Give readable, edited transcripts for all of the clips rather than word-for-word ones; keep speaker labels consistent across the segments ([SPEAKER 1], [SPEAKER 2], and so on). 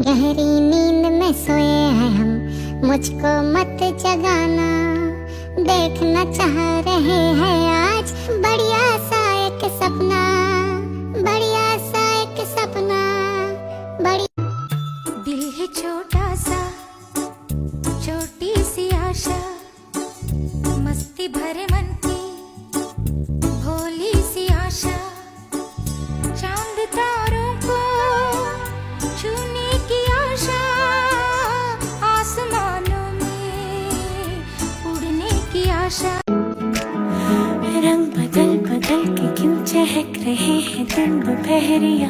[SPEAKER 1] गहरी नींद में सोए हैं हम, मुझको मत जगाना। देखना चाह रहे हैं आज बढ़िया सा एक सपना, बढ़िया सा एक सपना। बड़ी दिल है छोटा सा, छोटी सी आशा, मस्ती भरे मन की भोली सी आशा। चांद तारों को छूने की आशा, आसमानों में उड़ने की आशा। रंग बदल बदल के क्यों चहक रहे हैं दिन दोपहरिया।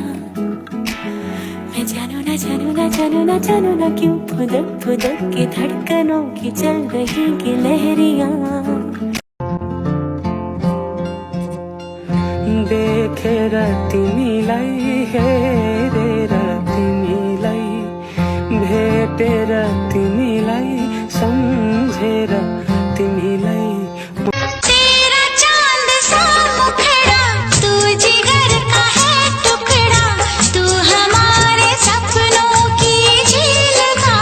[SPEAKER 1] मैं जानू ना जानू ना जानू ना जानू ना क्यों फुदक फुदक के धड़कनों की चल रही की लहरिया।
[SPEAKER 2] देखेर तिमीलाई हेरेर तिमीलाई, भेटेर तिमीलाई सम्झेर तिमीलाई।
[SPEAKER 1] तेरा चांद सा मुखड़ा, तू जिगर का है टुकड़ा, तू हमारे सपनों की झील का।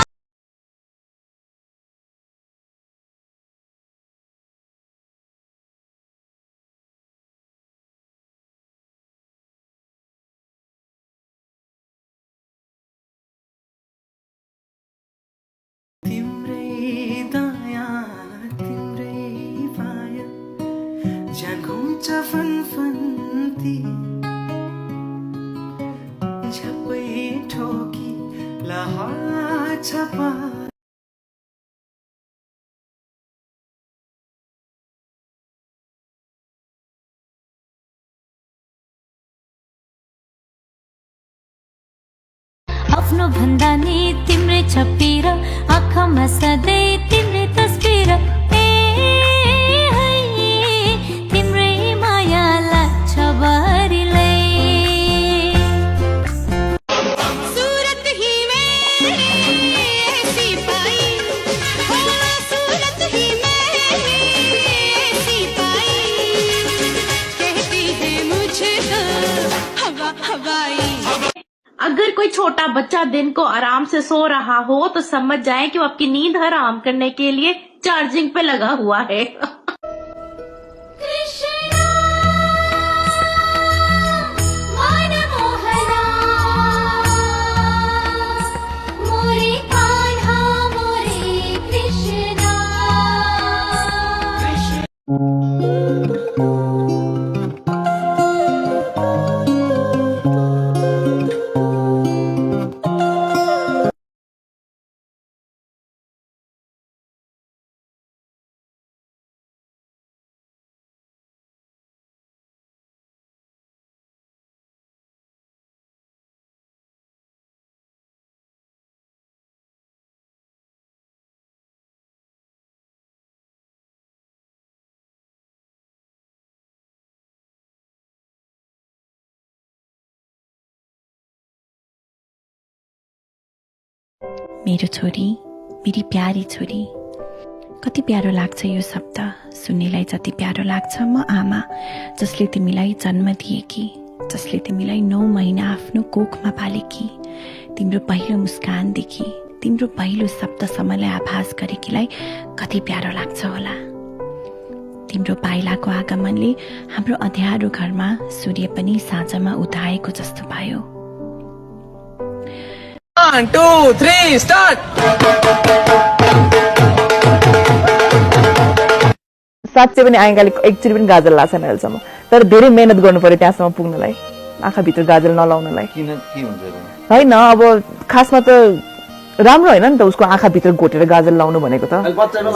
[SPEAKER 2] तिम्रै दया तिम्रै माया, जहाँ घुम्छ फनफन्ती, झ्याप्पै ठोकी लहर छपा।
[SPEAKER 3] आफ्नो भन्दा नि तिम्रै छपिर, आँखामा सधैँ तिम्रै तस्बिर। ए है तिम्रै माया लाग्छ भरिलै।
[SPEAKER 1] सूरत ही मेरी ऐसी पाई, हो सूरत ही मेरी ऐसी पाई, कहती है मुझको हवा हवाई।
[SPEAKER 4] अगर कोई छोटा बच्चा दिन को आराम से सो रहा हो तो समझ जाएं कि वो आपकी नींद हराम करने के लिए चार्जिंग पे लगा हुआ है।
[SPEAKER 5] मेरो छोरी, मेरी प्यारी छोरी। कति प्यारो लाग्छ यो शब्द सुन्नेलाई। जति प्यारो लाग्छ म आमा, जसले तिमीलाई जन्म दिएकी, जसले तिमीलाई 9 महिना आफ्नो कोखमा पालेकी। तिम्रो पहिलो मुस्कानदेखि तिम्रो पहिलो शब्दसम्मलाई आभास गरेकीलाई कति प्यारो लाग्छ होला। तिम्रो पाइलाको आगमनले हाम्रो अँध्यारो घरमा सूर्य पनि साँझमा उदाएको जस्तो भयो।
[SPEAKER 2] 1 2 3 स्टार्ट।
[SPEAKER 6] साँच्चै पनि आँखाले एकचोटि पनि गाजल लाग्छ छैन अहिलेसम्म, तर धेरै मेहनत गर्नु पर्यो त्यहाँसम्म पुग्नलाई, आँखाभित्र गाजल नलाउनलाई। होइन अब खासमा त राम्रो होइन नि त उसको आँखाभित्र घोटेर गाजल लाउनु भनेको त।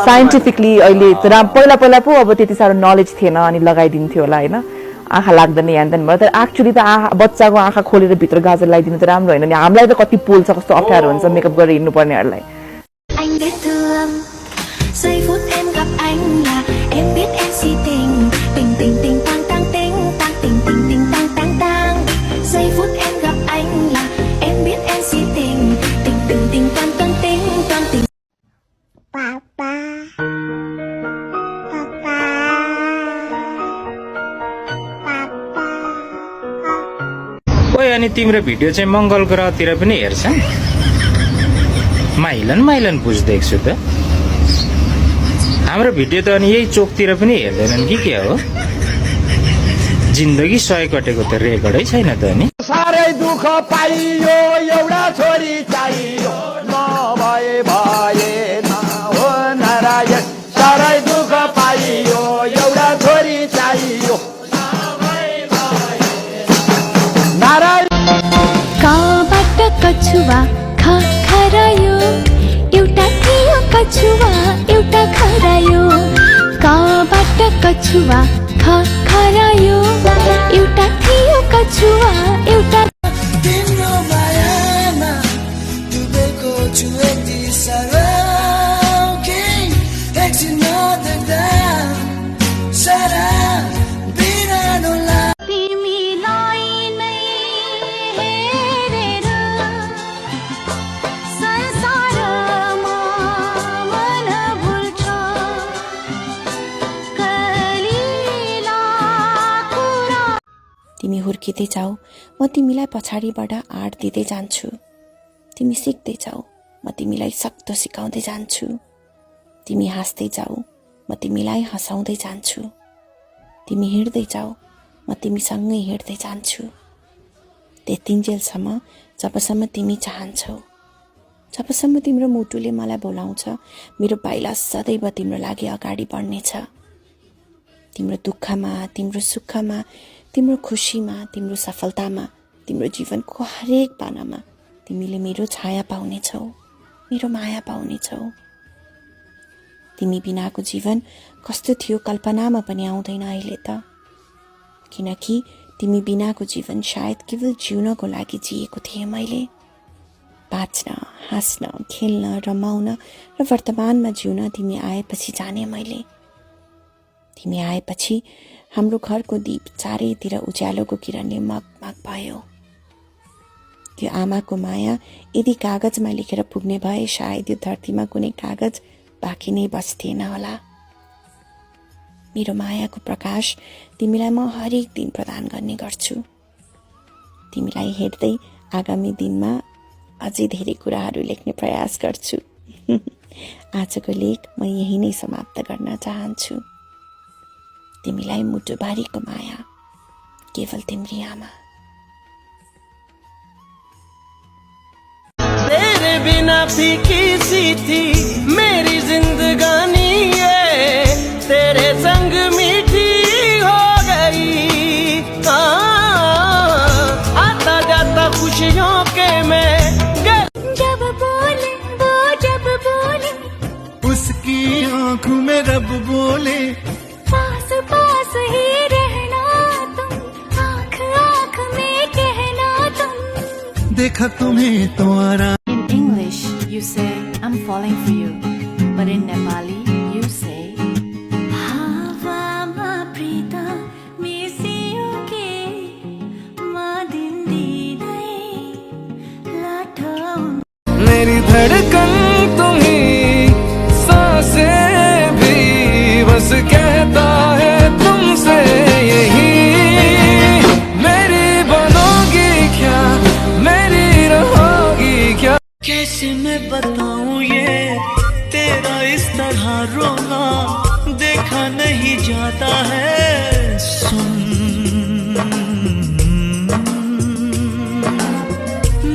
[SPEAKER 6] साइन्टिफिकली अहिले पहिला पहिला पो अब त्यति साह्रो नलेज थिएन अनि लगाइदिन्थ्यो होला होइन, आँखा लाग्दैन यान्दैन भयो। तर एक्चुअली त बच्चाको आँखा खोलेर भित्र गाजल लगाइदिनु त राम्रो होइन नि। हामीलाई त कति पोल्छ, कस्तो अप्ठ्यारो हुन्छ मेकअप गरेर हिँड्नुपर्नेहरूलाई।
[SPEAKER 7] ओए अनि तिम्रो भिडियो चाहिँ मंगल ग्रहतिर पनि हेर्छ? माइलन माइलन पुछ देख्छु त हाम्रो भिडियो त अनि यही चोकतिर पनि हेर्दैनन् कि के हो जिन्दगी सय कटेको त रेकर्डै छैन त अनि
[SPEAKER 8] साह्रै दुःख पाइयो एउटा छोरी चाहियो नभए भएन हो नारायण साह्रै दुःख पाइयो एउटा छोरी चाहियो नारायण
[SPEAKER 1] कहाँबाट कछुवा खरायो एउटा थियो कछुवा एउटा खरायो कहाँबाट कछुवा खरायो एउटा थियो कछुवा एउटा
[SPEAKER 2] तिम्रो मायामा डुबेको छु यति साह्रो कि एकछिन नदेख्दा सारा बिरानो
[SPEAKER 3] तिमीलाई नै हेरेर संसारमा मन भुल्छ कलिला कुरा
[SPEAKER 5] तिमी हुर्किँदै जाऊ म तिमीलाई पछाडिबाट आँट दिँदै जान्छु तिमी सिक्दै जाऊ म तिमीलाई सक्दो सिकाउँदै जान्छु तिमी हाँस्दै जाऊ म तिमीलाई हँसाउँदै जान्छु तिमी हिँड्दै जाऊ म तिमीसँगै हिँड्दै जान्छु त्यतिन्जेलसम्म जबसम्म तिमी चाहन्छौ जबसम्म तिम्रो मुटुले मलाई बोलाउँछ मेरो पाइला सदैव तिम्रो लागि अगाडि बढ्नेछ तिम्रो दुःखमा तिम्रो सुखमा तिम्रो खुसीमा तिम्रो सफलतामा तिम्रो जीवनको हरेक पानामा तिमीले मेरो छाया पाउनेछौ मेरो माया पाउनेछौ तिमी बिनाको जीवन कस्तो थियो कल्पनामा पनि आउँदैन अहिले त किनकि तिमी बिनाको जीवन सायद केवल जिउनको लागि जिएको थिएँ मैले बाँच्न हाँस्न खेल्न रमाउन र वर्तमानमा जिउन तिमी आएपछि जाने मैले तिमी आएपछि हाम्रो घरको दीप चारैतिर उज्यालोको किरणले मगमग भयो त्यो आमाको माया यदि कागजमा लेखेर पुग्ने भए सायद यो धरतीमा कुनै कागज बाँकी नै बस्थेन होला मेरो मायाको प्रकाश तिमीलाई म हरेक दिन प्रदान गर्ने गर्छु तिमीलाई हेर्दै आगामी दिनमा अझै धेरै कुराहरू लेख्ने प्रयास गर्छु आजको लेख म यही नै समाप्त गर्न चाहन्छु तिमीलाई मुटुभरिको माया केवल तिम्री आमा
[SPEAKER 2] तेरे बिना फीकी सी थी मेरी जिंदगानी ये तेरे संग मीठी हो गई आता जाता खुशियों के मैं
[SPEAKER 1] जब बोले वो जब बोले
[SPEAKER 2] उसकी आंखों में रब बोले
[SPEAKER 1] पास पास ही रहना तुम आँख आँख में कहना तुम
[SPEAKER 2] देखा तुम्हें तो आराम
[SPEAKER 9] In English, you say, I'm falling for you. But in Nepali, you say,
[SPEAKER 3] हावामा प्रीत मिसियो के म दिन दिँदै लाटाउँ
[SPEAKER 2] मेरी धड़कन तुम्ही सांसें भी बस कहता है तुमसे यही मेरी बनोगी क्या मेरी रहोगी क्या कैसे मैं बताऊं ये तेरा इस तरह रोना देखा नहीं जाता है सुन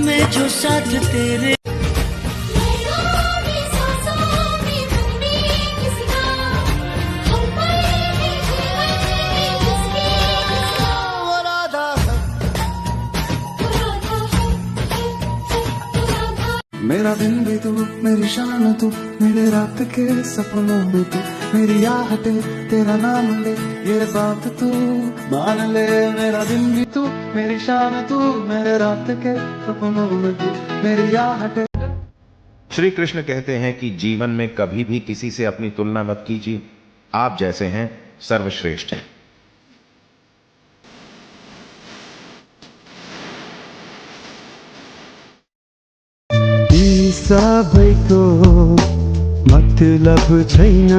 [SPEAKER 2] मैं जो साथ तेरे मेरा दिन भी तू मेरी शान तू मेरे रात के सपनों में तू मेरी आहटे तेरा नाम ले ये बात तू मान ले मेरा दिन भी तू मेरी शान तू मेरे रात के सपनों में तू मेरी आहटे
[SPEAKER 10] श्री कृष्ण कहते हैं कि जीवन में कभी भी किसी से अपनी तुलना मत कीजिए आप जैसे हैं सर्वश्रेष्ठ हैं
[SPEAKER 2] सबैको मतलब छैन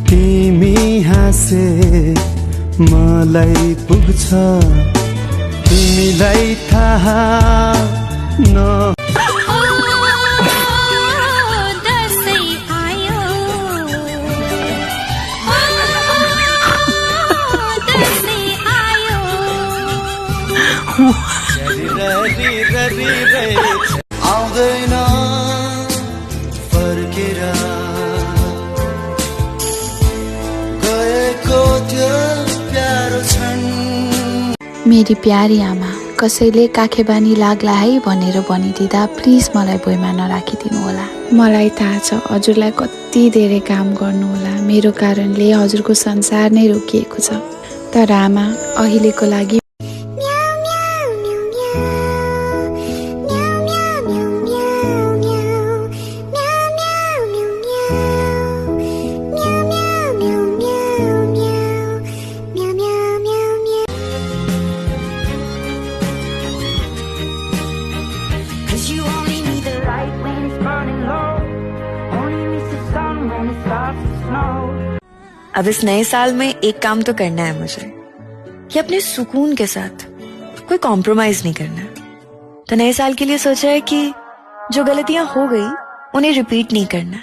[SPEAKER 2] तिमी हाँसे मलाई पुग्छ तिमीलाई थाहा न
[SPEAKER 3] दसैँ आयो दसैँ आयो
[SPEAKER 2] आउँदैन फर्केर गएको त्यो प्यारो क्षण।
[SPEAKER 9] मेरी प्यारी आमा, कसैले काखेबानी लाग्ला है भनेर भनिदिँदा प्लिज मलाई भुइँमा नराखिदिनु होला। मलाई थाहा छ हजुरलाई कति धेरै काम गर्नु होला, मेरो कारणले हजुरको संसार नै रोकिएको छ। तर आमा, अहिलेको लागि
[SPEAKER 11] अब इस नए साल में एक काम तो करना है मुझे कि अपने सुकून के साथ कोई कॉम्प्रोमाइज नहीं करना है। तो नए साल के लिए सोचा है कि जो गलतियां हो गई उन्हें रिपीट नहीं करना,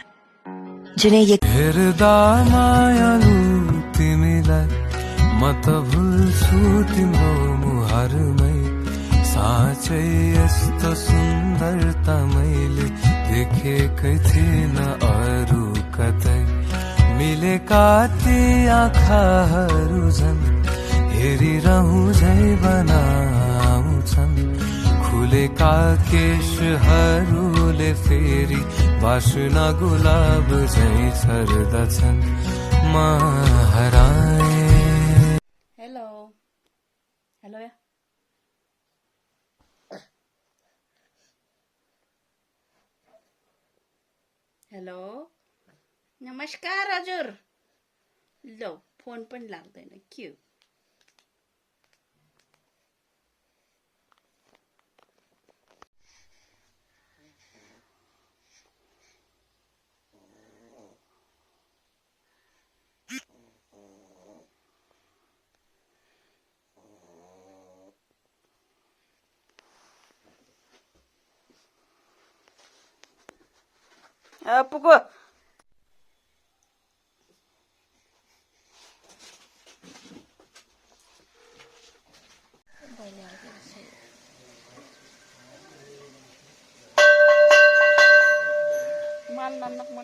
[SPEAKER 11] जिन्हें ये
[SPEAKER 2] हेर्दा मायालु तिमीलाई म त भुल्छु तिम्रो मुहारमै, साँच्चै यस्तो सुन्दरता मैले देखेकै थिइन अरू कतै। मिलेका ती आँखाहरू झन् हेरिरहँ झै बनाउँछन्, खुलेका केशहरूले फेरि बास्ना गुलाब झै छर्दछन्। म हराए।
[SPEAKER 9] हेलो हेलो हेलो नमस्कार हजुर। लो फोन पनि लाग्दैन के हो? पुगो mal nanak mo.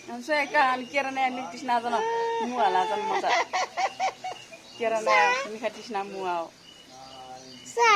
[SPEAKER 9] Ang saya kan kira na ni tisna na mu ala tan mata. Kira na ni tisna mu ao. Sa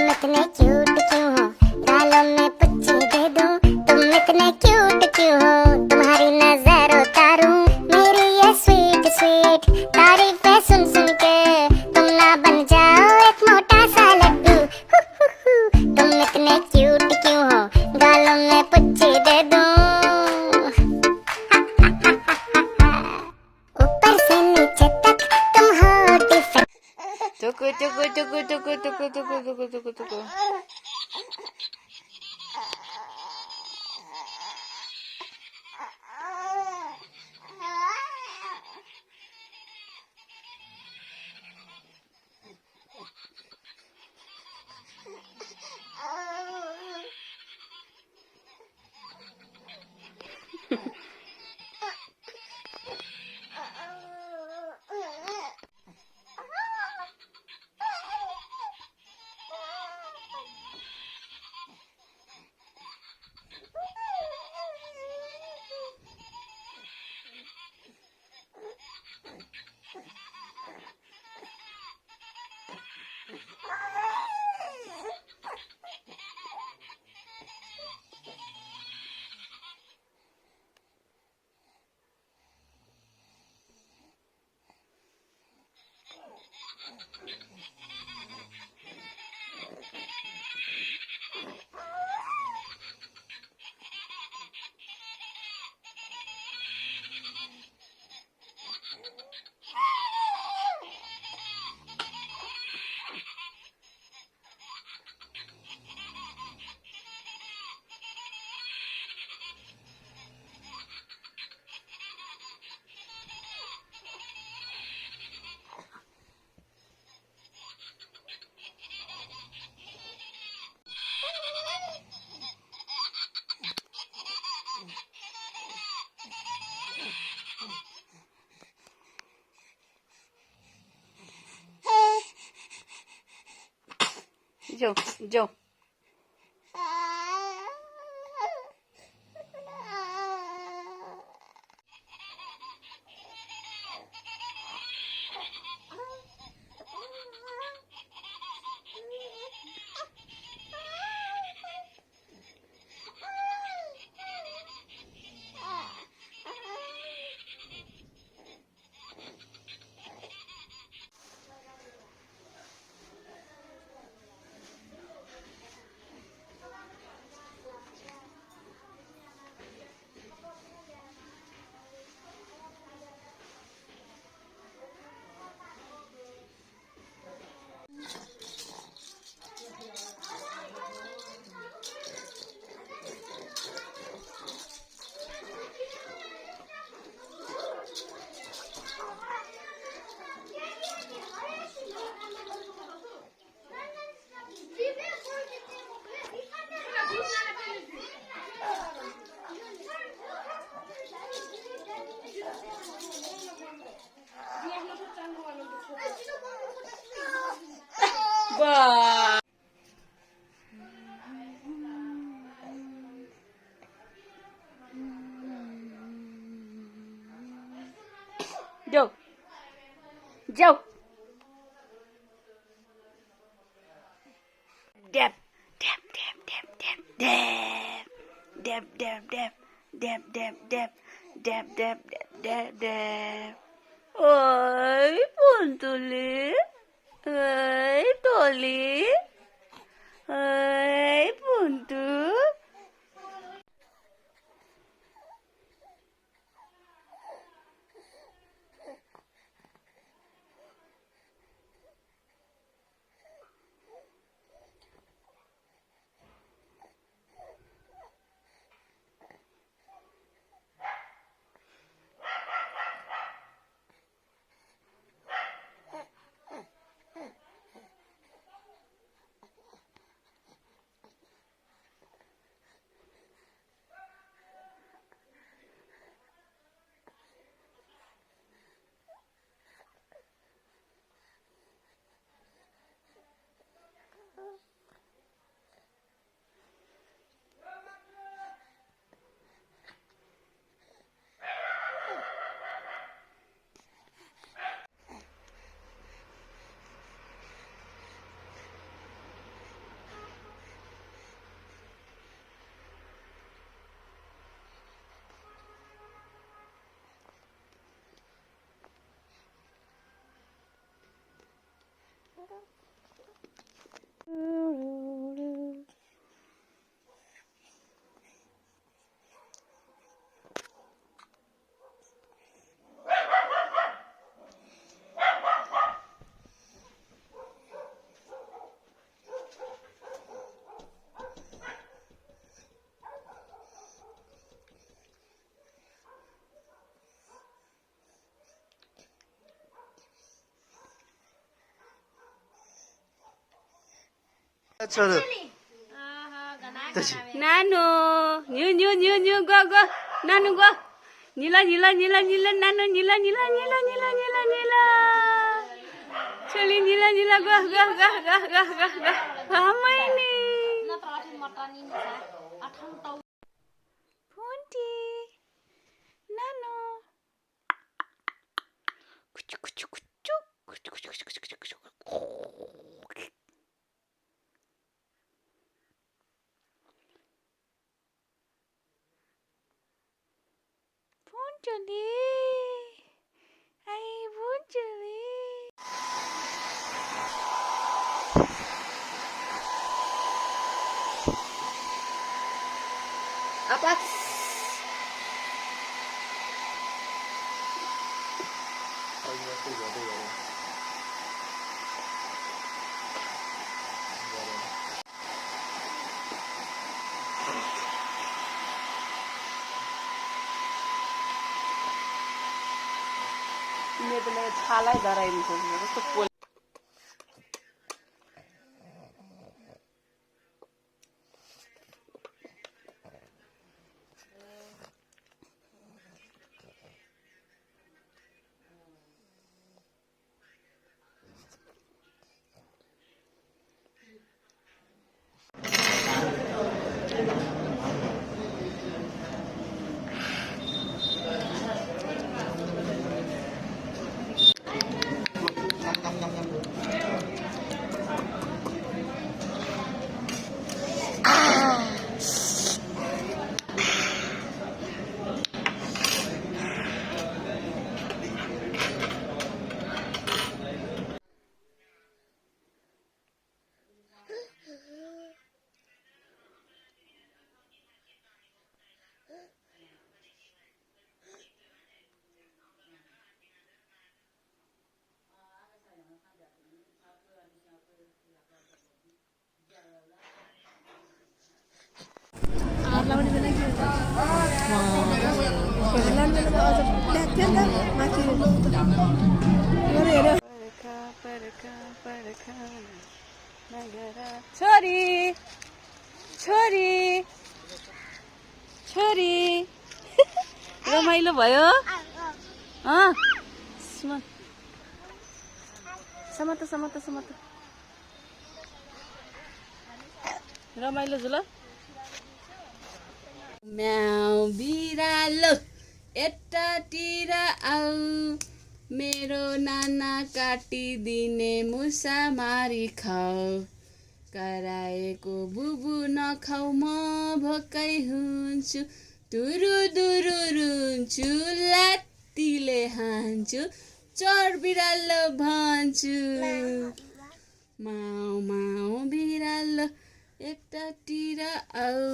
[SPEAKER 1] तुम इतने क्यूट क्यों हो, गालों में पुच्ची दे दूं, तुम इतने क्यूट क्यों हो, तुम्हारी नजर उतारूं, मेरी ये स्वीट स्वीट तारीफें सुन सुन के तुम ना बन जाओ एक मोटा सा लड्डू। तुम इतने क्यूट क्यों हो, गालों में पुच्ची दे दूं, ऊपर से नीचे तक तुम हो डिफेक्ट।
[SPEAKER 11] टुकु टुकु टुकु टुकु टुकु टुकु टुकु टुकु टुकु। जो जो जो जो डैब डैब डैब डैब डैब डैब डैब डैब डैब डैब डैब डैब डैब डैब। ओय पुंतुली, ओय टोली, ओय पुंतु।
[SPEAKER 12] नानो न्यू न्यू न्यू न्यू गो गो नानु गो नीला नीला नीला नीला नानो नीला नीला नीला नीला नीला नीला चली नीला नीला गो गो गो गो गो गो गो हमैनी फोन्टी नानो कुचु कुचु कुचु कुचु कुचु कुचु कुचु कुचु Bunjuli, ay Bunjuli. Apa?
[SPEAKER 6] मेरो छालै धराइदिन्छ जस्तो पोल छोरी छोरी छोरी रमाइलो भयो समात समात समात रमाइलो जुल म्याउ बिरालो यतातिर आऊ मेरो नाना काटिदिने मुसा मारी खाऊ कराएको बुबु नखाऊ म भक्कै हुन्छु तुरु दुरु रुन्छु लात्तीले हान्छु चर बिरालो भन्छु माउ माउ बिरालो यतातिर आऊ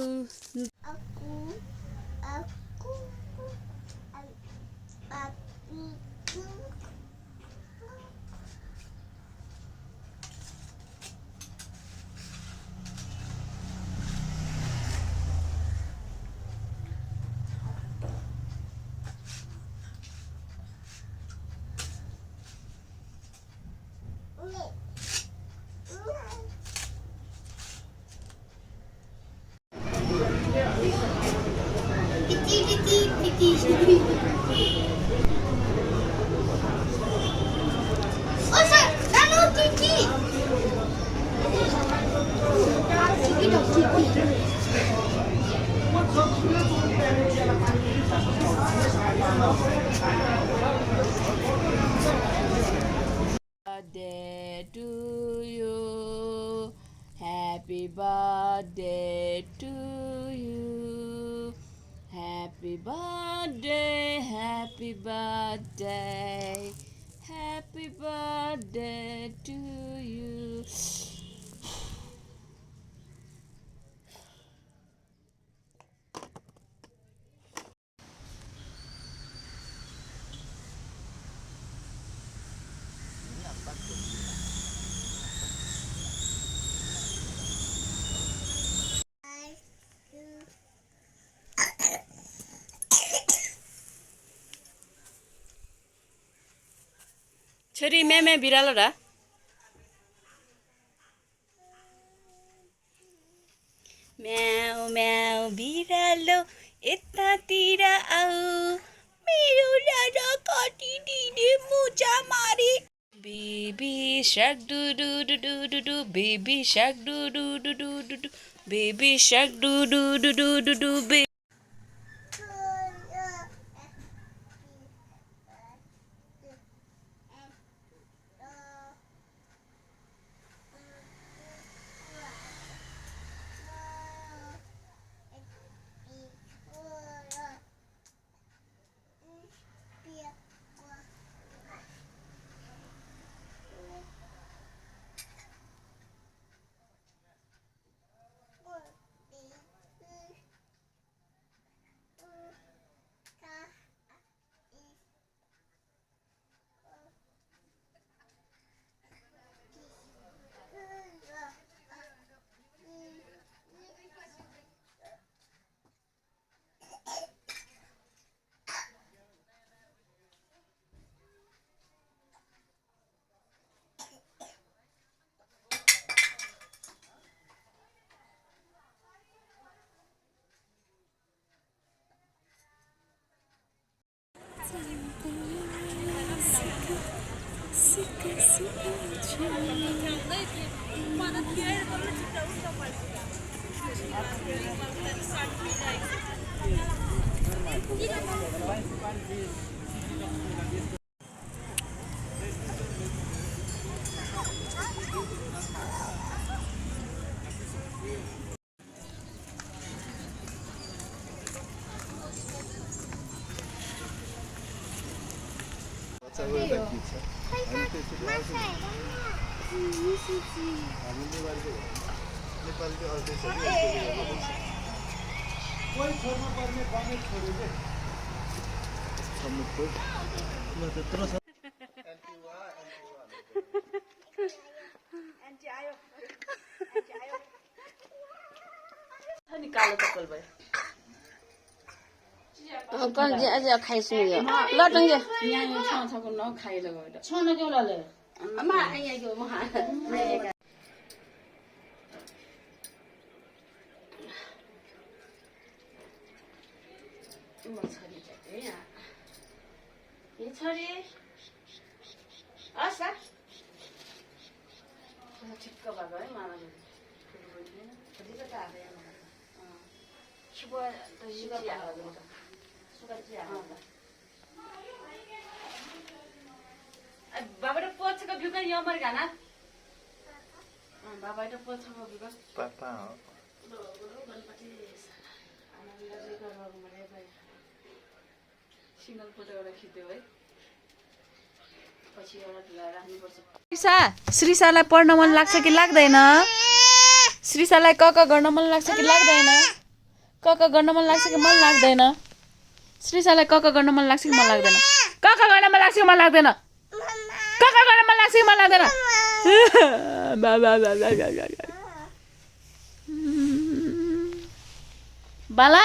[SPEAKER 6] Birthday to you, happy birthday to you, happy birthday, happy birthday,
[SPEAKER 12] Happy birthday to you. छोरी मैं बिरालो र म्याउ म्याउ बिरालो यतातिर आऊ मेरो दादा कति दिने मुजा मारे baby shark do do do do do do baby shark do do do do do do baby shark do do do do do do बे
[SPEAKER 6] कालो चप्पल भयो
[SPEAKER 12] खाइसु ल टंगे
[SPEAKER 6] यहाँ छाछको न खाइलो गयो
[SPEAKER 12] छन के लले अम्मा आइ गयो म छोरी आसा ठिक्क भएको है मामाले बाबाले पोछको बिउ पनि यहाँ मर्का ना बाबाले पोछको बिउ
[SPEAKER 10] पापा
[SPEAKER 12] गणपति सिंगल फोटो एउटा खिच्यो है पछि एउटा राख्नुपर्छ
[SPEAKER 6] श्रीसालाई पढ्न मन लाग्छ कि लाग्दैन श्रीसालाई क गर्न मन लाग्छ कि लाग्दैन क गर्न मन लाग्छ कि मन लाग्दैन श्रीसालाई क गर्न मन लाग्छ कि मन लाग्दैन क गर्न मन लाग्छ कि मन लाग्दैन क गर्न मन लाग्छ कि मन लाग्दैन बाला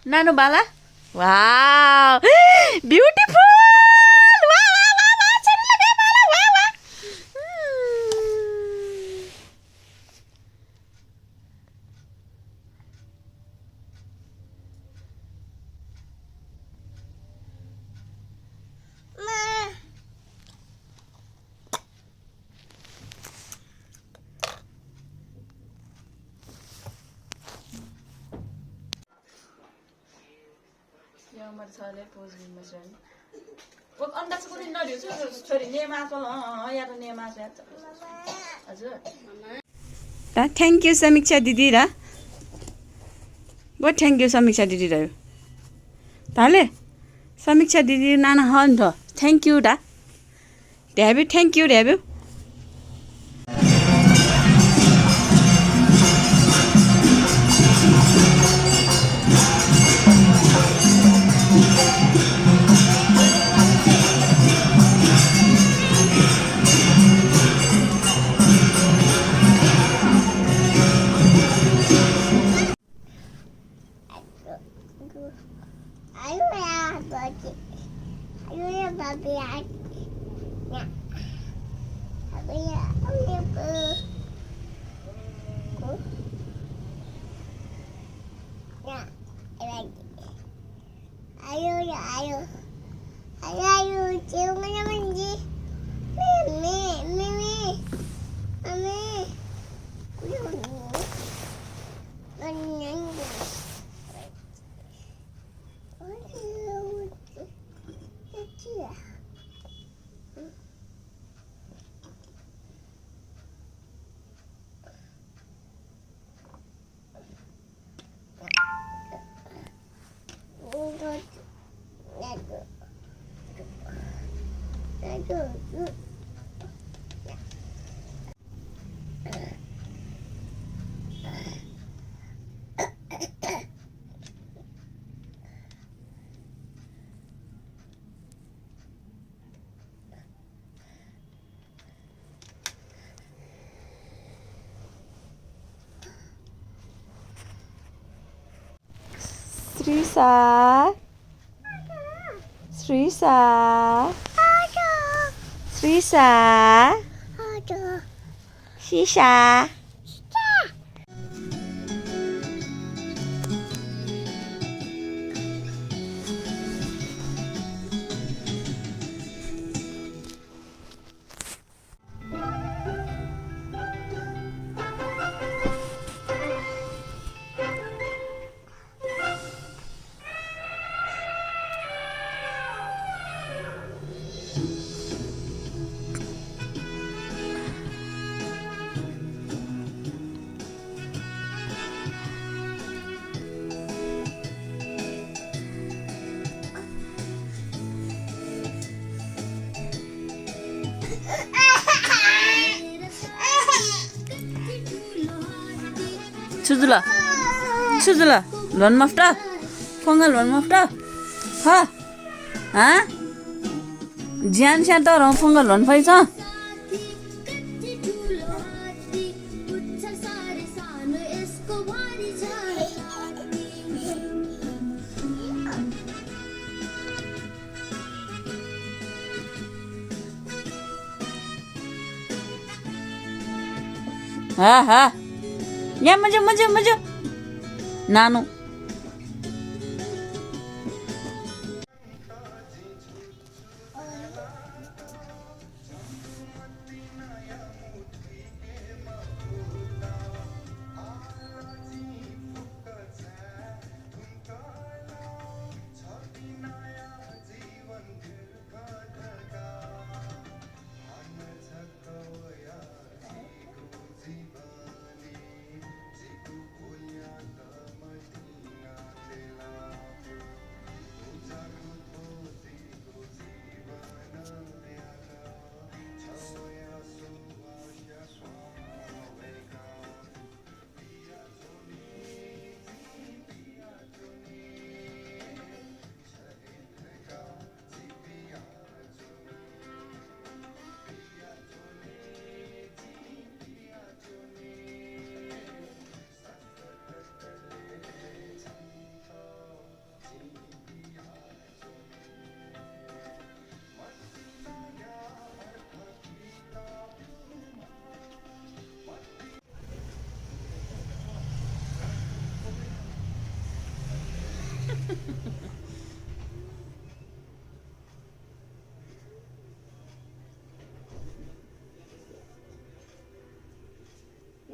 [SPEAKER 6] नानु बाला वाव ब्युटिफुल छोरी
[SPEAKER 12] थ्याङ्क यू समीक्षा दिदी र बहुत थ्याङ्क यू समीक्षा दिदी रह्यो ताले समीक्षा दिदी नाना हन थ्याङ्क यू दा ड्याब्यु थ्याङ्क यू ड्याब्यु
[SPEAKER 9] Srisa. Srisa. Srisa. Shisha.
[SPEAKER 12] Chuzula, lon mafta, pongal lon mafta, ha, ha, jian siya to rong pongal lon fai cha. Ha, ya maju. Nano.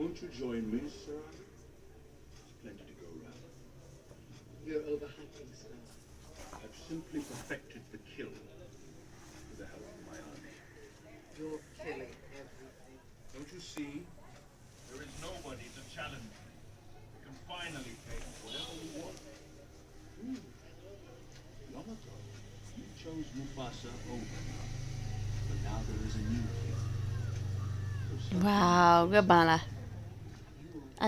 [SPEAKER 13] Won't you join me, sir? Plenty to go round. You're overhunting, sir. I've simply perfected the kill with the help of my army. You're killing everything. Don't you see? There is nobody to challenge me. You can finally take whatever you want. Long ago, you chose Mufasa over me. But now there is a new king.
[SPEAKER 12] Wow, các bạn là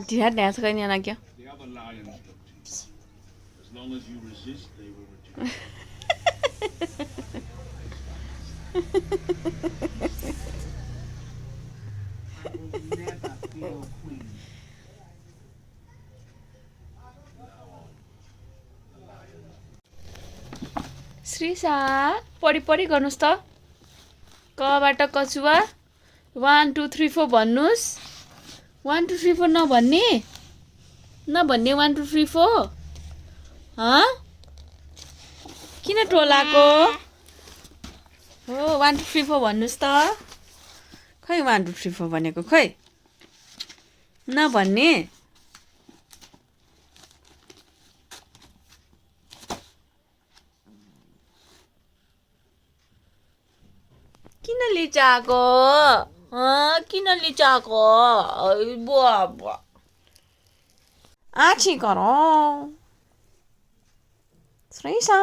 [SPEAKER 12] thì hát nè sao nha kia.
[SPEAKER 13] The other lions look to you. As long as you resist, they will return. I will never be your queen.
[SPEAKER 12] Sirisha पढी पढी गर्नुहोस् त कबाट कछुवा 1 2 3 4 भन्नुहोस् 1 2 3 4 नभन्ने 1 2 3 4 किन टोलाको हो 1 2 3 4 भन्नुहोस् त खै 1 2 3 4 भनेको खै नभन्ने किन लिचाको किन लिचाको बुवा बुवा आछि गरौ श्रीसा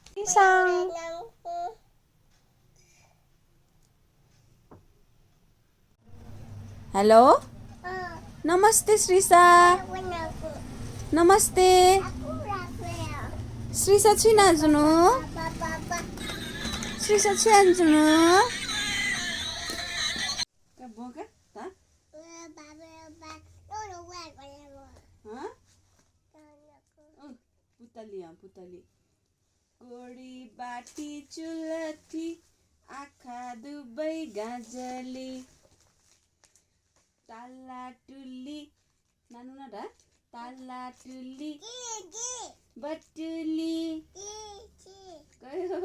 [SPEAKER 12] श्रीसा हेलो नमस्ते श्रीसा नमस्ते श्रीसा छि नाजुनु श्रीसा छि नाजुनु का बोका ता पुतली गोडी बाटी चुलठी आँखा दुबै गाजली ताला टुल्ली नानु न दा ताला टुल्ली बटुली कयो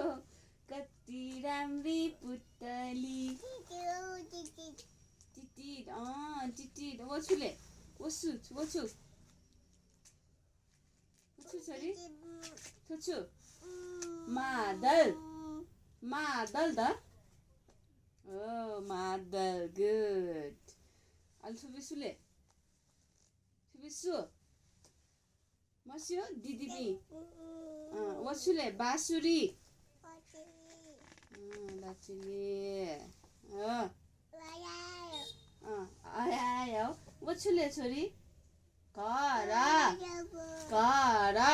[SPEAKER 12] कति राम्री पुतली टिटिट टिटिट वछुले वछु वछु वछु छोरी छोछु मादल मादल दा ओ मादल good al subisule subisu masyo didibi wasule basuri lachili ayayo wasule chori kara kara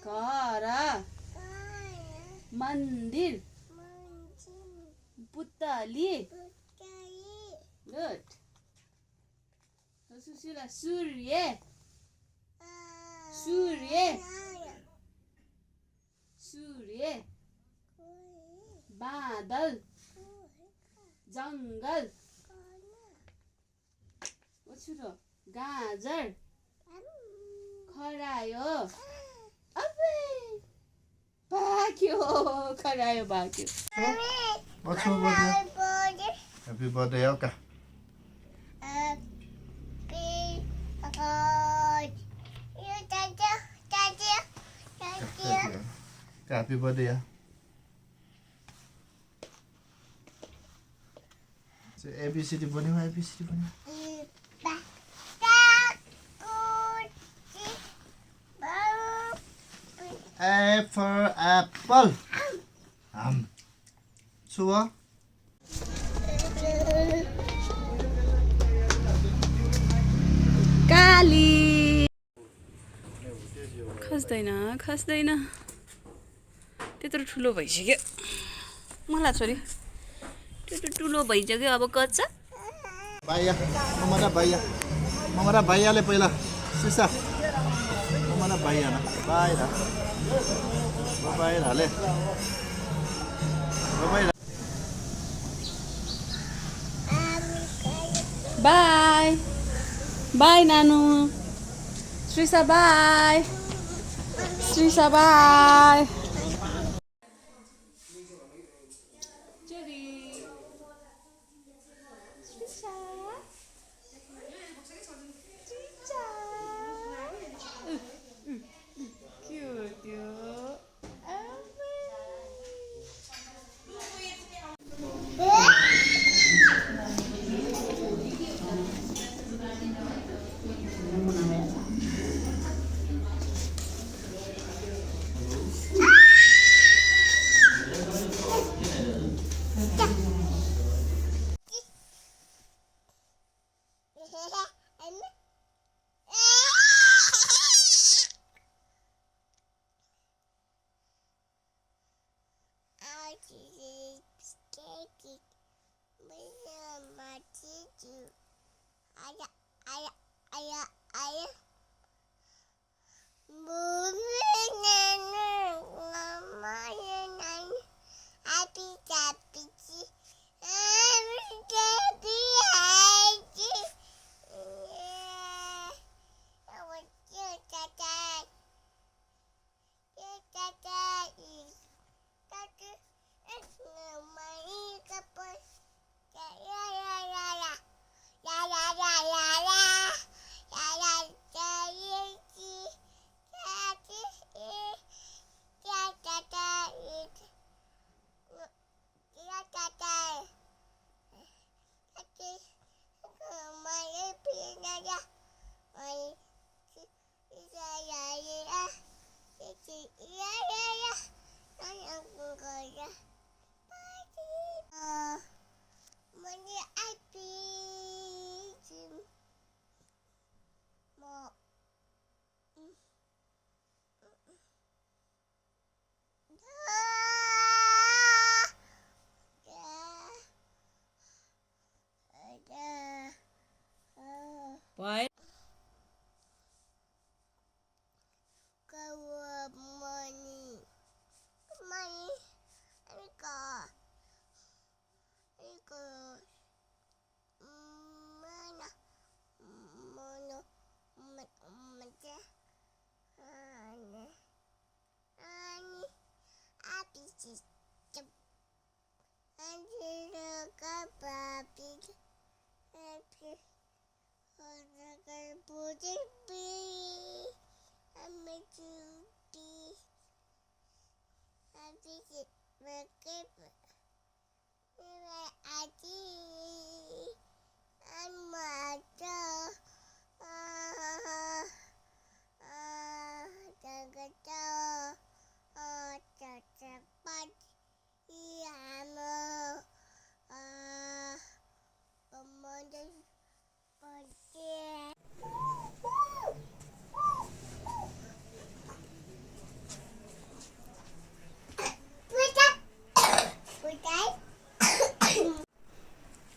[SPEAKER 12] kara mandir putali good. Susila Surya. Surya. Surya. Badal. Jungle. What's it? Gajar. Kharayo. Abe. Bakyo. Kharayo bakyo.
[SPEAKER 8] What's your birthday? Happy birthday, Elka. Happy birthday. So ABCD bunny, ABCD bunny. A for apple. Sua.
[SPEAKER 12] काली खस्दैन खस्दैन त्यत्रो ठुलो भइसक्यो मलाई छोरी त्यत्रो ठुलो भइसक्यो अब कच्चा
[SPEAKER 8] भैया ममरा भैयाले पहिला सिसा ममरा भैया न बाहिर हाले
[SPEAKER 12] बाई बाई नानु श्रीसा बाई श्रीसा बाई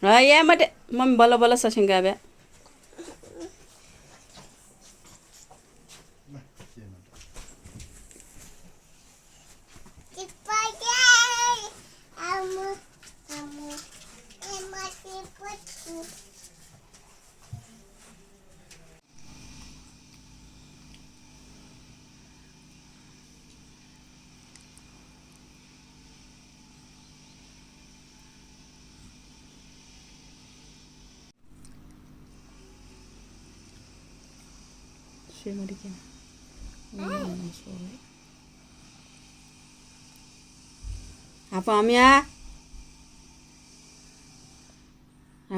[SPEAKER 12] या मटे मम्मी बल्ल बल्ल ससिङ गाब्या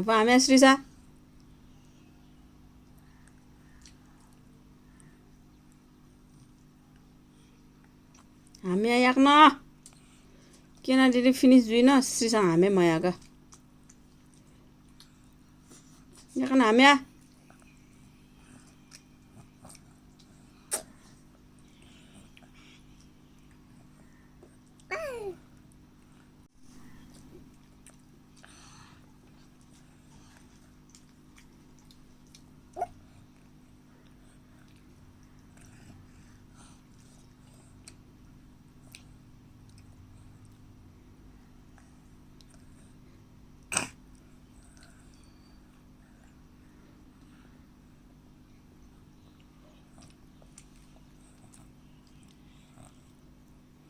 [SPEAKER 12] apa amya Srisa amya yakna किन दिदी फिनिश जुइन Srisa हामी मयागा yakna amya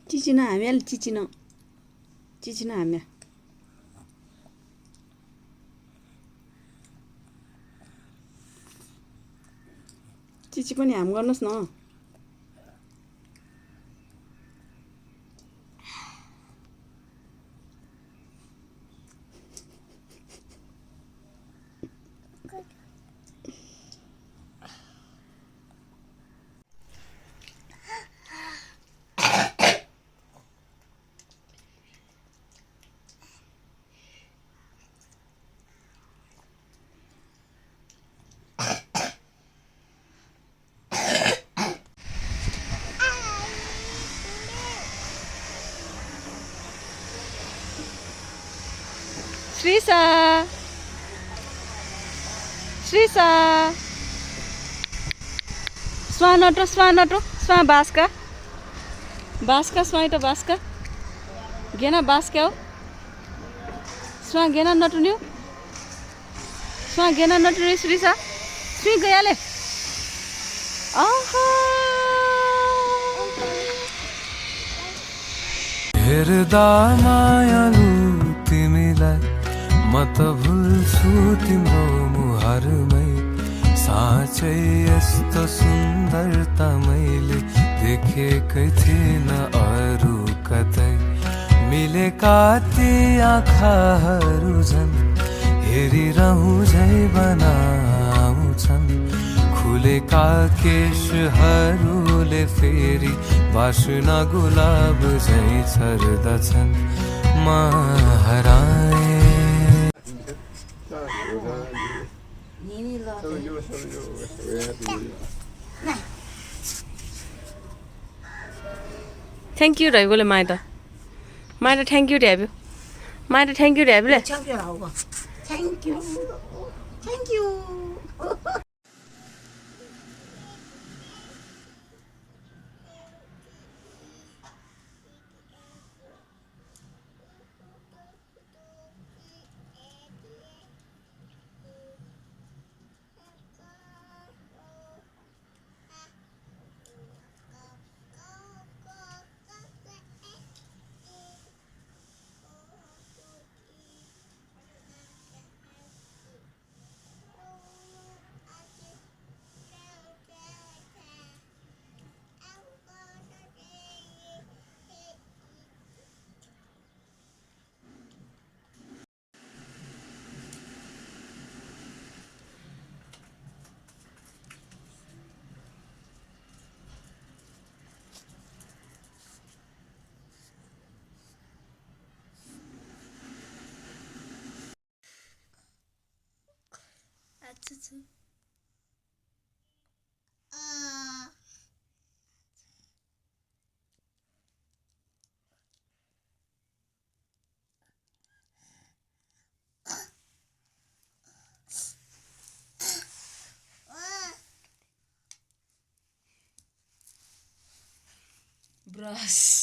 [SPEAKER 12] चिचिना हामी अलि चिचिना हामी चिची पनि हाम गर्नुस् न श्रीसा स्वानटो स्वा बास्का स्वाइटो बास्का गेना बास्का हो स्वा गेना नटुन्यू स्वा गेना नटुन्यू श्रीसा श्री गयाले आहा
[SPEAKER 2] हेर्दा मायालु तिमीलाई म त भुल्छु तिम्रो मुहारमै साँच्चै यस्तो सुन्दरता मैले देखेकै थिइन अरू कतै मिलेका ती आँखाहरू झन् हेरिरहँ झै बनाउँछन् खुलेका केशहरूले फेरि बासना गुलाब झै छर्दछन् म हराए
[SPEAKER 12] Thank you rồi, gọi mai ta thank you đẹp, mai ta thank you đẹp lên.
[SPEAKER 8] Thank you.
[SPEAKER 12] Brush.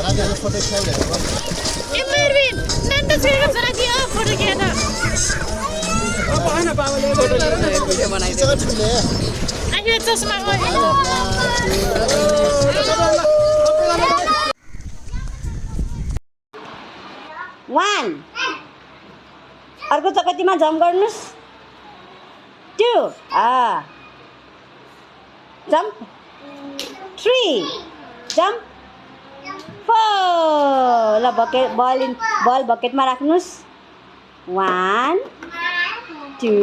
[SPEAKER 8] Gracias.
[SPEAKER 2] Photo खिचाइरहेको
[SPEAKER 12] One. अर्को चकतीमा जम्प गर्नुस् 2 जम्प 3 जम्प 4 ल बल बकेटमा राख्नुस् 1 2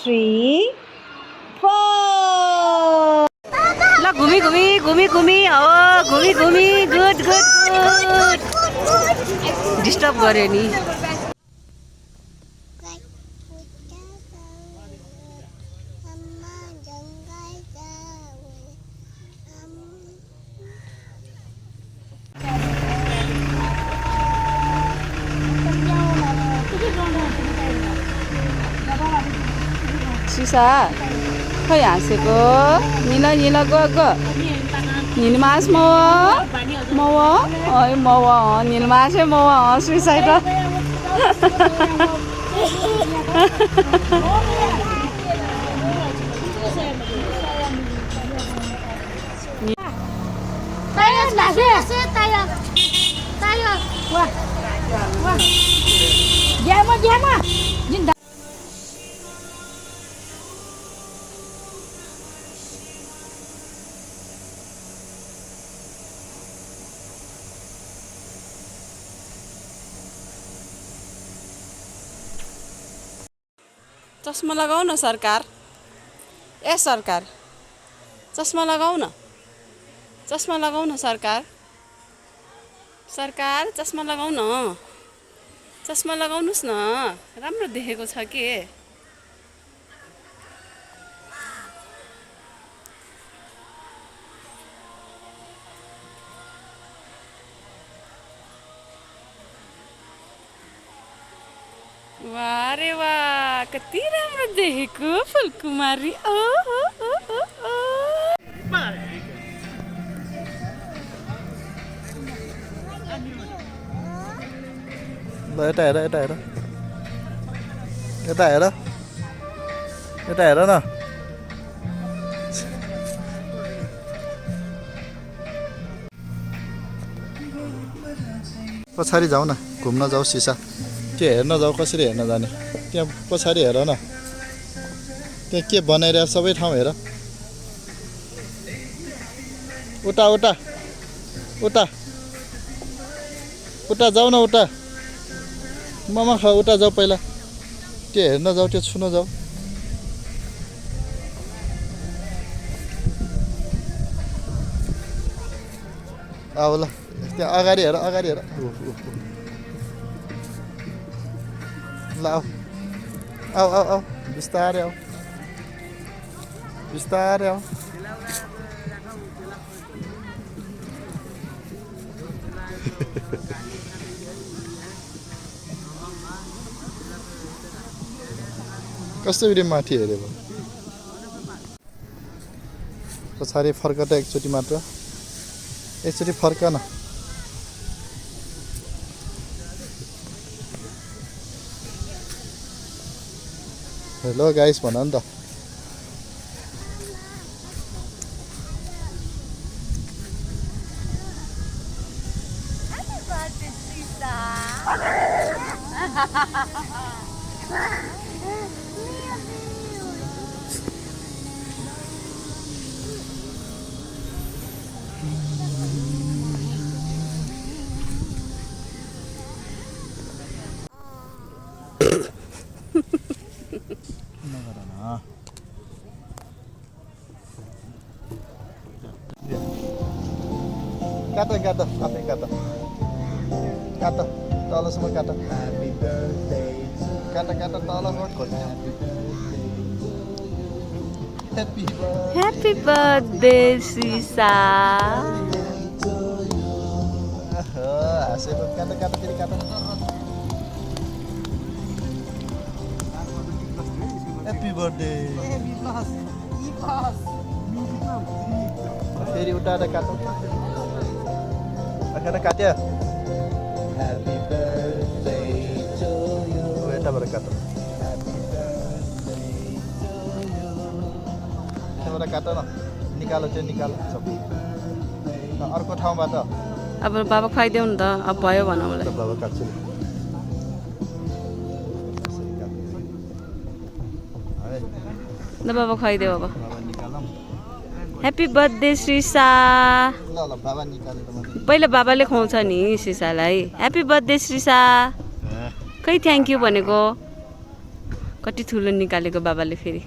[SPEAKER 12] 3 4 ल घुमी गुड डिस्टर्ब गर्यो नि सिसा खै हाँसेको निला गो निलमास मवा निलमासे मवा सुइसाइड चस्मा लगाऊ न सरकार सरकार चस्मा लगाऊ न सरकार चस्मा लगाऊ न चस्मा लगाउनुस् न राम्रो देखेको छ के वाह रे वाह कति राम्रो देखेको फुलकुमारी
[SPEAKER 2] यता हेर न पछाडि जाऊ न घुम्न जाऊ सिसा त्यो हेर्न जाऊ कसरी हेर्न जाने त्यहाँ पछाडि हेर न त्यहाँ के बनाइरहेको सबै ठाउँ हेर उता जाऊ न उता ममा खा उता जाऊ पहिला त्यो हेर्न जाऊ त्यो छुन जाऊ अब ल त्यहाँ अगाडि हेर ल आऊ बिस्तारै आऊ कस्तो भिडियो माथि हेरेको पछाडि फर्क त एकचोटि मात्र एकचोटि फर्क न हेलो गाइस भन नि त Kata, apa yang kata? Kata, tolong semua kata. Kata, tolong semua.
[SPEAKER 12] Happy birthday Sisa.
[SPEAKER 2] Asik kata jadi kata. Happy birthday. Jadi udah ada kata. खाना काट्यो यताबाट काटौँ यताबाट काट न निकालो चाहिँ निकालो सबै अर्को ठाउँबाट
[SPEAKER 12] अब बाबा खुवाइदेऊ नि त अब भयो भनौँ मलाई
[SPEAKER 2] बाबा काट्छु
[SPEAKER 12] ल बाबा खुवाइदेऊ अब
[SPEAKER 2] बाबा निकालौँ
[SPEAKER 12] ह्याप्पी बर्थडे श्रीसा
[SPEAKER 2] ल ल बाबा निकालेर
[SPEAKER 12] पहिला बाबाले खुवाउँछ नि श्रीसालाई ह्याप्पी बर्थडे श्रीसा खै थ्याङ्क यू भनेको कति ठुलो निकालेको बाबाले फेरि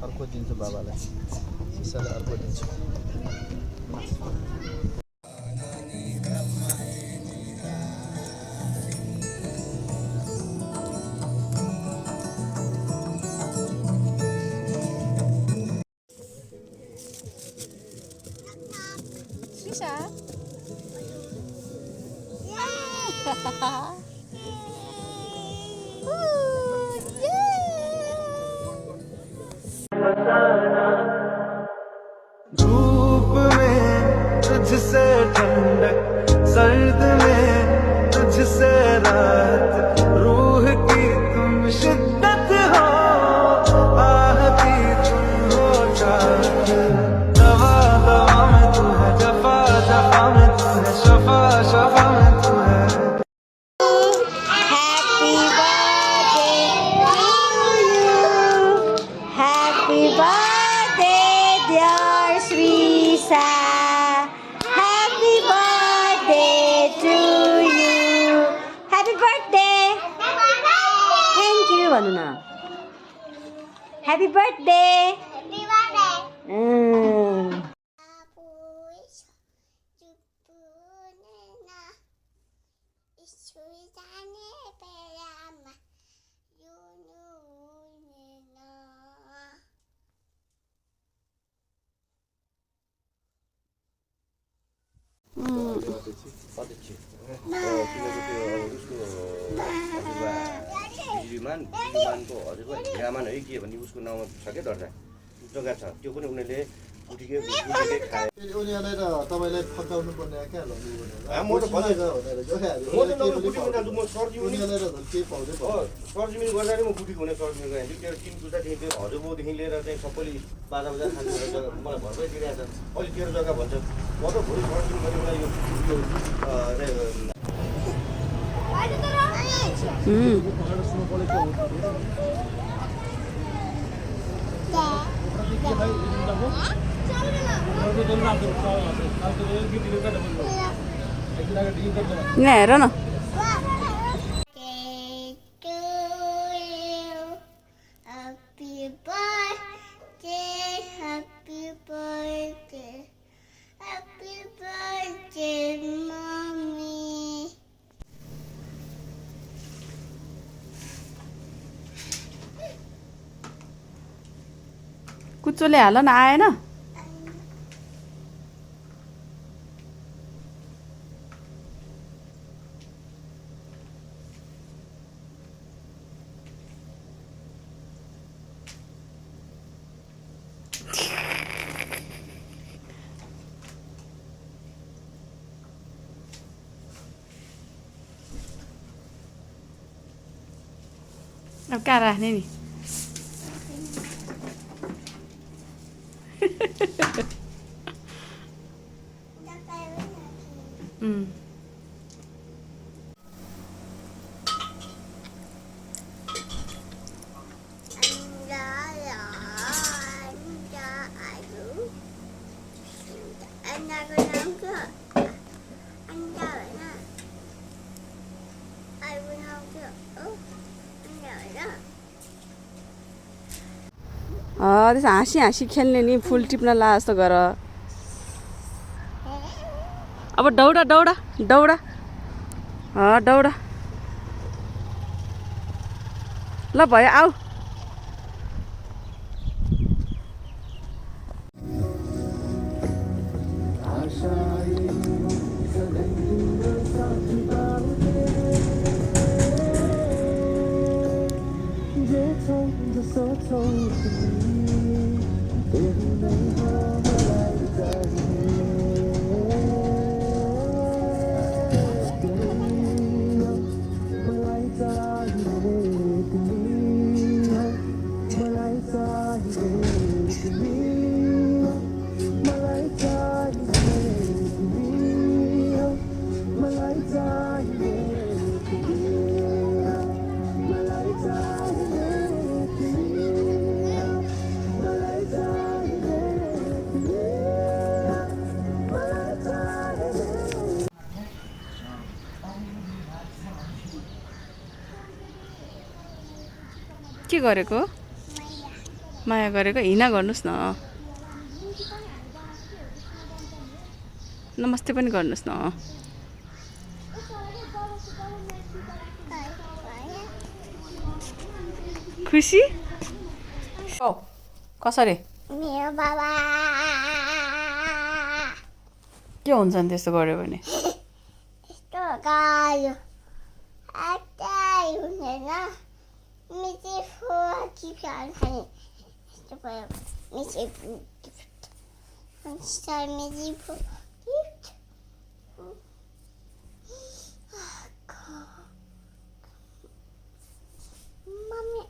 [SPEAKER 2] अर्को दिन्छु बाबालाई सिसालाई अर्को दिन्छु धूप में तुझसे ठंडक सर्द में तुझसे रात रूह की तुम शिद्दत हो आहती तुम हो चाहत दवा दवा में तू है जफा जफा में तू है शफा शफा में तू है
[SPEAKER 3] Happy birthday, dear Srisa. Happy birthday to you. Happy birthday. Thank you, Vanuna. Happy birthday. Happy birthday.
[SPEAKER 14] बिजुलीमानको हजुरको हिरामान है के भन्ने उसको नाउँमा छ क्या दर्ता जग्गा छ त्यो पनि उनीहरूले उठिकै खाए
[SPEAKER 2] उनीहरूलाई त तपाईँलाई फकाउनु पर्ने क्या
[SPEAKER 14] म त सरजिमिन गर्दाखेरि म बुढीको हुने सरजिमिन गएँ त्यो 3 पुस्तादेखि त्यो हजुरबाउदेखि लिएर चाहिँ सबैले बाजा बाजा खाने जग्गा मलाई भरमै दिइरहेको छ अहिले तेरो जग्गा भन्छ म त भोलि सरजिमिन गरेर मलाई
[SPEAKER 12] यहाँ हेर न कुचोले हाल न आएन अब कहाँ राख्ने नि त्यसो हाँसी हाँसी खेल्ने नि फुल टिप्न ला जस्तो गर अब दौडा दौडा दौडा दौडा ल भयो आऊ के गरेको माया गरेको हिना गर्नुहोस् न नमस्ते पनि गर्नुहोस् न खुसी कसरी
[SPEAKER 8] मेरो बाबा
[SPEAKER 12] के हुन्छ नि त्यस्तो गर्यो भने
[SPEAKER 8] यस्तो गायो आत्ताइ हुँदैन मिची फोकी फ्याल्ने यस्तो भयो मिची फोकी मिची फोकी मम्मी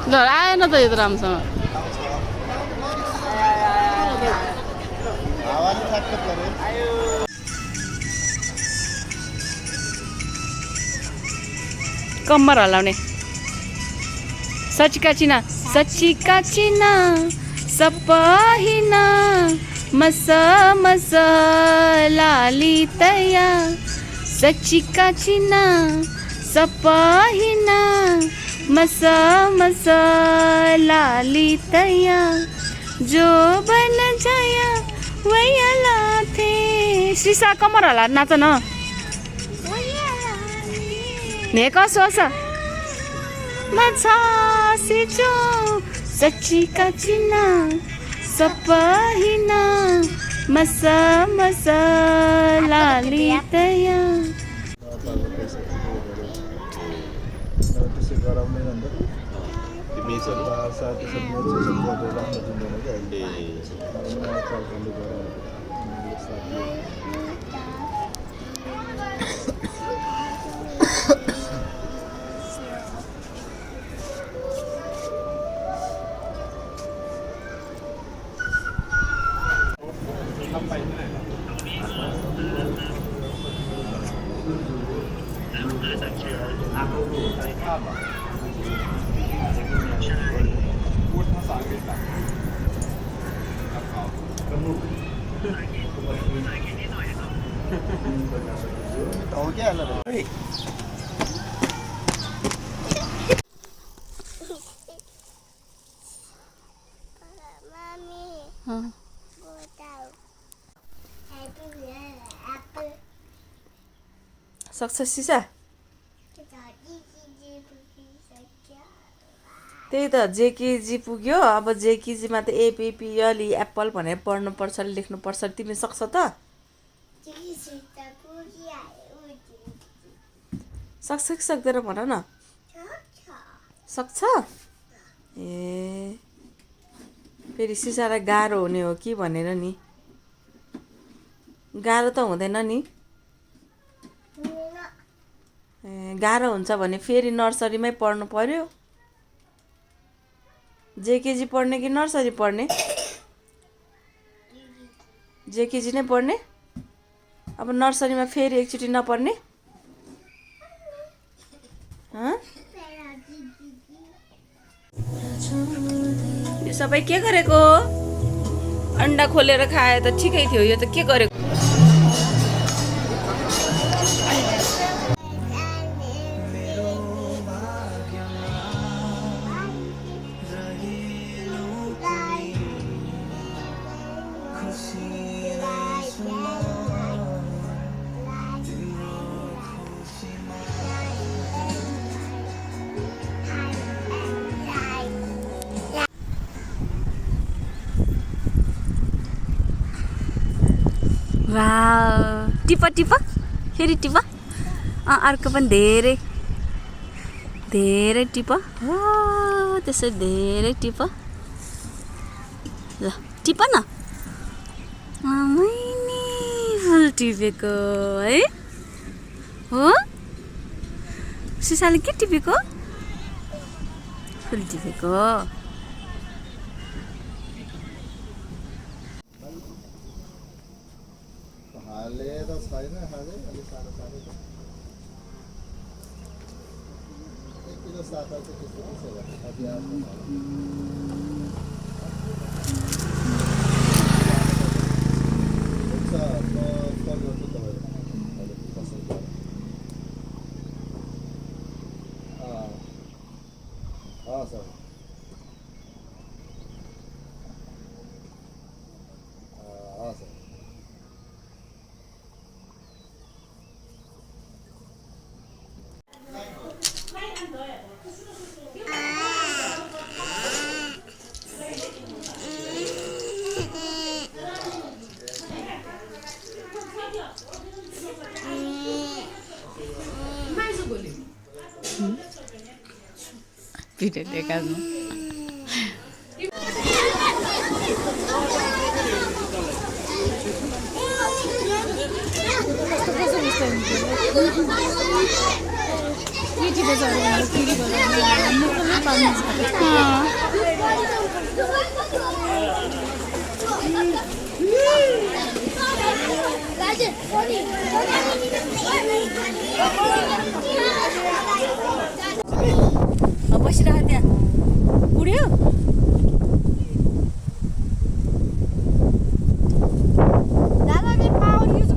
[SPEAKER 12] ल आएन त यो त राम्रोसँग कम्मर हल्लाउने सचिका चिना सपहिना मस मस लाली तया सचिका चिना सपहिना मस मस लाली तया जो बन जाया वयला थे सिसा कमर होला नाच न ने कसो छ मछा सिचो सचिका चिना सपहिना मस मस लाली तया
[SPEAKER 2] त्यसै गराउने भन्दा साथी सब मेरो सब गरेर राम्रो दिँदैन क्या
[SPEAKER 12] सक्छ सिसा त्यही त जेकेजी पुग्यो अब जेकेजीमा त एपिपिएल एप्पल भनेर पढ्नुपर्छ लेख्नुपर्छ तिमी सक्छ त सक्छ कि सक्दैन भन न सक्छ ए फेरि सिसालाई गाह्रो हुने हो कि भनेर नि गाह्रो त हुँदैन नि गाह्रो हुन्छ भने फेरि नर्सरीमै पढ्नु पर्यो जेकेजी पढ्ने कि नर्सरी पढ्ने जेकेजी नै पढ्ने अब नर्सरीमा फेरि एकचोटि नपढ्ने यो सबै के गरेको अन्डा खोलेर खाए त ठिकै थियो यो त के गरेको वाह टिप टिप फेरि टिप अर्को पनि धेरै धेरै टिप त्यसै धेरै टिप ल टिप न मैनी फुल टिपेको है हो सिसाले के टिपेको फुल टिपेको
[SPEAKER 2] हालेर छैन हाले अलि साह्रो साह्रो
[SPEAKER 8] त्यो साता चाहिँ त्यस्तो के छ अति आफ्नो सर सर
[SPEAKER 9] भिडियो देखाउनु बसिरहेको त्यहाँ उड्यो दादाले पावर युज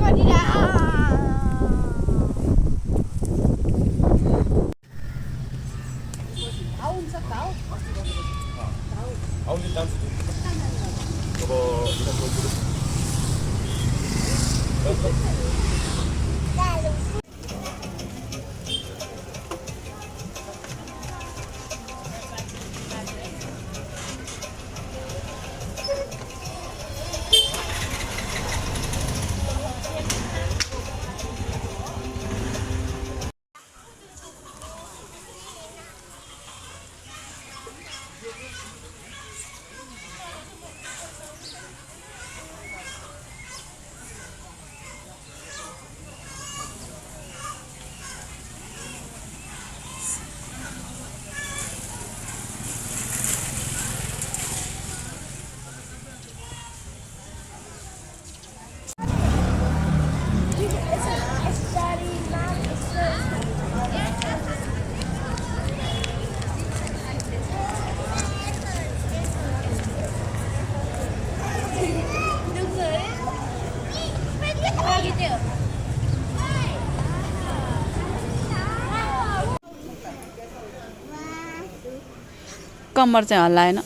[SPEAKER 9] कम्मर चाहिँ हल्लाएन